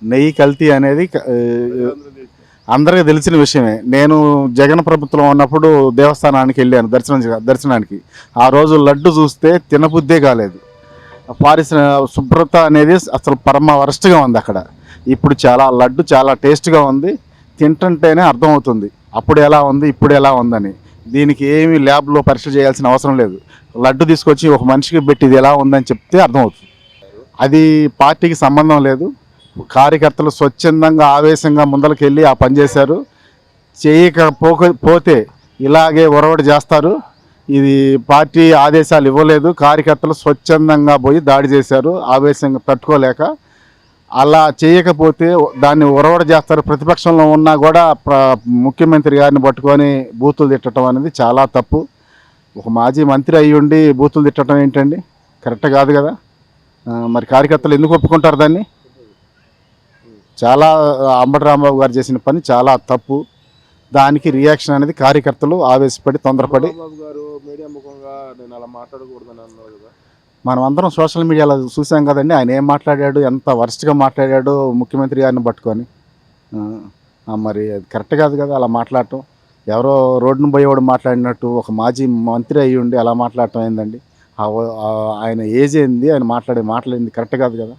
నెయ్యి కల్తీ అనేది అందరికీ తెలిసిన విషయమే. నేను జగన్ ప్రభుత్వంలో ఉన్నప్పుడు దేవస్థానానికి వెళ్ళాను దర్శనానికి. ఆ రోజు లడ్డు చూస్తే తినబుద్దే కాలేదు. పారిశ్ర శుభ్రత అనేది అసలు పరమ వరస్ట్గా ఉంది అక్కడ. ఇప్పుడు లడ్డు చాలా టేస్ట్గా ఉంది. తింటుంటేనే అర్థమవుతుంది అప్పుడు ఎలా ఉంది ఇప్పుడు ఎలా ఉందని. దీనికి ఏమి ల్యాబ్లో పరీక్ష చేయాల్సిన అవసరం లేదు. లడ్డు తీసుకొచ్చి ఒక మనిషికి పెట్టి ఇది ఎలా ఉందని చెప్తే అర్థమవుతుంది. అది పార్టీకి సంబంధం లేదు. కార్యకర్తలు స్వచ్ఛందంగా ఆవేశంగా ముందరికి వెళ్ళి ఆ పని చేశారు. చేయకపోతే ఇలాగే ఒరవడి చేస్తారు. ఇది పార్టీ ఆదేశాలు ఇవ్వలేదు. కార్యకర్తలు స్వచ్ఛందంగా పోయి దాడి చేశారు ఆవేశంగా తట్టుకోలేక. అలా చేయకపోతే దాన్ని ఒరవడి చేస్తారు. ప్రతిపక్షంలో ఉన్నా కూడా ముఖ్యమంత్రి గారిని పట్టుకొని బూతులు తిట్టడం అనేది చాలా తప్పు. ఒక మాజీ మంత్రి అయ్యి ఉండి బూతులు తిట్టడం ఏంటండి? కరెక్ట్ కాదు కదా. మరి కార్యకర్తలు ఎందుకు ఒప్పుకుంటారు దాన్ని? చాలా అంబటి రాంబాబు గారు చేసిన పని చాలా తప్పు. దానికి రియాక్షన్ అనేది కార్యకర్తలు ఆవేశపడి తొందరపడి మనం అందరం సోషల్ మీడియాలో చూసాం కదండి. ఆయన ఏం మాట్లాడాడు, ఎంత వరస్ట్గా మాట్లాడాడు ముఖ్యమంత్రి గారిని పట్టుకొని. మరి అది కరెక్ట్ కాదు కదా అలా మాట్లాడటం. ఎవరో రోడ్డును పోయేవాడు మాట్లాడినట్టు ఒక మాజీ మంత్రి అయ్యి ఉండి అలా మాట్లాడటం ఏందండి? ఆయన ఏజ్ ఏంది, ఆయన మాట్లాడే మాటలు ఏంది? కరెక్ట్ కాదు కదా.